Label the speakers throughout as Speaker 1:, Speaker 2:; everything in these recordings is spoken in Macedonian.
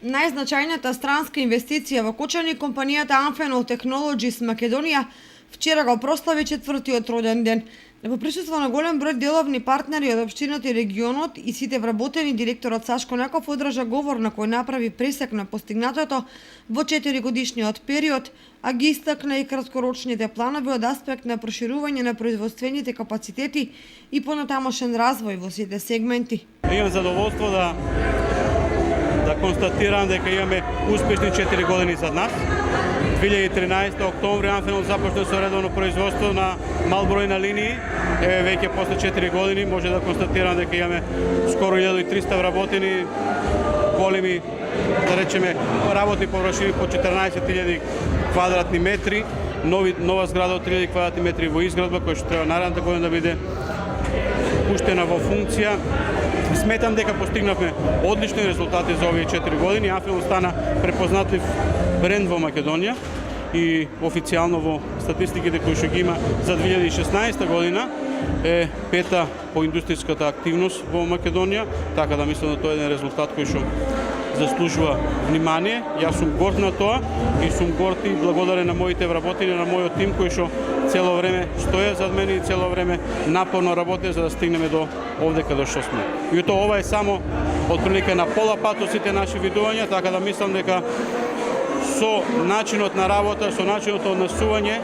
Speaker 1: Најзначајната странска инвестиција во Кочани, компанијата Amphenol Technologies Македонија, вчера го прослави 4-тиот роден ден. Во присуство на голем број деловни партнери од општината и регионот и сите вработени, директорот Сашко Наков одржа говор на кој направи пресек на постигнатото во 4-годишниот период, а ги истакна и краткорочните планови од аспект на проширување на производствените капацитети и понатамошен развој во сите сегменти.
Speaker 2: Имам задоволство да констатирам дека имаме успешни 4 години зад нас. 2013 октомври Amphenol започна со редовно производство на мал број на линии. Веќе после 4 години може да констатирам дека имаме скоро 1300 вработени, големи, да речеме, работни површини по 14.000 квадратни метри, нова зграда од 3000 квадратни метри во изградба, која што треба наредната година да биде пуштена во функција. Сметам дека постигнавме одлични резултати за овие 4 години. Amphenol стана препознатлив бренд во Македонија и официјално во статистиките кои што ги има за 2016 година е пета по индустријската активност во Македонија, така да мислам да тоа е еден резултат кој што заслужува внимание. Јас сум горд на тоа и сум горд и благодарен на моите вработени, на мојот тим кој што цело време стоја зад мене и цело време напорно работе за да стигнеме до овде каде што сме. И тоа ова е само отприлика на пола пат од сите наши видувања, така да мислам дека со начинот на работа, со начинот од однесување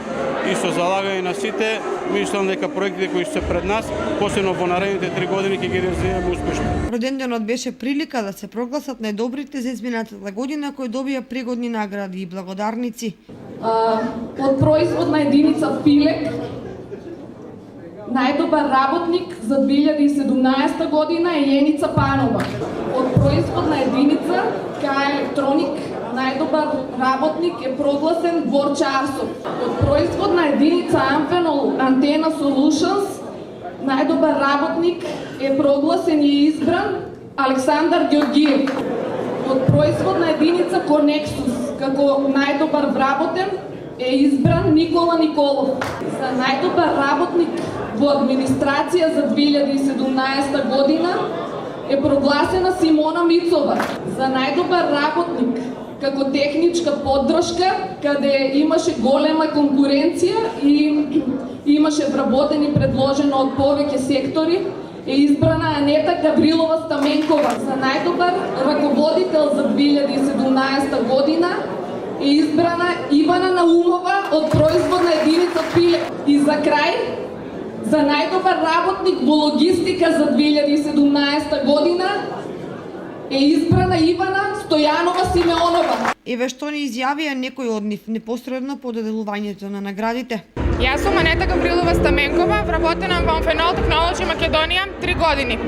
Speaker 2: и со залагање на сите, мислам дека проектите кои се пред нас, посебно во наредните 3 години ќе ги реализираме успешно.
Speaker 1: Роденденот беше прилика да се прогласат најдобрите за изминатата година кои добија пригодни награди и благодарници.
Speaker 3: Од производна единица Филек, најдобар работник за 2017 година е Јеница Панова. Од производна единица КА Електроник, најдобар работник е прогласен Борче Арсов. Од производна единица Amphenol Antenna Solutions, најдобар работник е прогласен и избран Александар Георгиев. Од производна единица Connexus, како најдобар вработен е избран Никола Николов. За најдобар работник во администрација за 2017 година е прогласена Симона Мицова. За најдобар работник како техничка поддршка, каде имаше голема конкуренција и имаше вработени предложено од повеќе сектори, е избрана Анета Гаврилова Стаменкова. За најдобар раководител за 2017 година е избрана Ивана Наумова од производна единица Пилек. И за крај, за најдобар работник во логистика за 2017 година е избрана Ивана Стојанова Симеонова.
Speaker 1: Еве што ни изјавија некои од нив непосредно по доделувањето на наградите.
Speaker 4: Јас сум Анета Гаврилова Стаменкова, вработена во Amphenol Technology Македонија 3 години.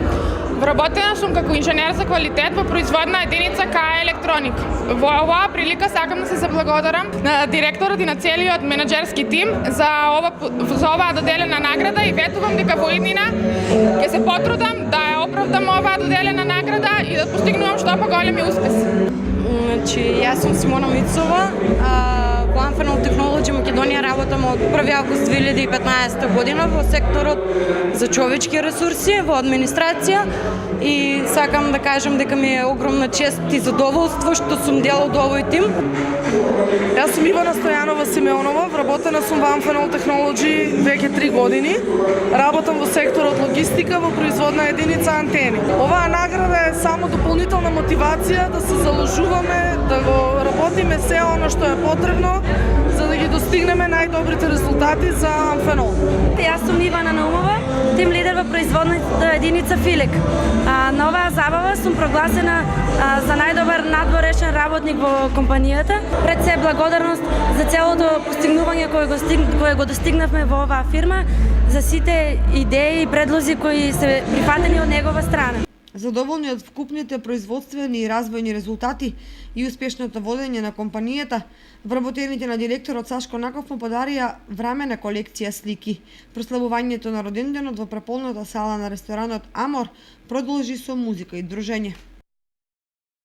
Speaker 4: Вработена сум како инженер за квалитет во производна единица КА Електроник. Во оваа прилика сакам да се заблагодарам на директорот и на целиот менаџерски тим за оваа доделена награда и ветувам дека во иднина ќе се потрудам да ја оправдам оваа доделена награда и да постигнувам што поголеми успеси.
Speaker 5: Значи, јас сум Симона Мицова, во Amphenol Technology Македонија работам од 1 август 2015 година во секторот за човечки ресурси, во администрација и сакам да кажам дека ми е огромна чест и задоволство што сум дел од овој тим.
Speaker 6: Јас сум Ивана Стојанова Симеонова, вработена сум во Amphenol Technology веќе 3 години. Работам во секторот логистика во производна единица антени. Оваа награда е само дополнителна мотивација да се заложуваме, да го работиме се оно што е потребно за да ги достигнеме најдобрите резултати за Amphenol.
Speaker 7: Јас сум Ивана Наумова, тим лидер во производната единица Филек. На оваа забава сум прогласена за најдобар надворешен работник во компанијата. Пред се благодарност за целото постигнување кое го достигнавме во оваа фирма, за сите идеи и предлози кои се прифатени од негова страна.
Speaker 1: Задоволни од вкупните производствени и развојни резултати и успешното водење на компанијата, вработените на директорот Сашко Наков му подарија времена колекција слики. Прославувањето на роденденот во преполната сала на ресторанот Амор продолжи со музика и дружење.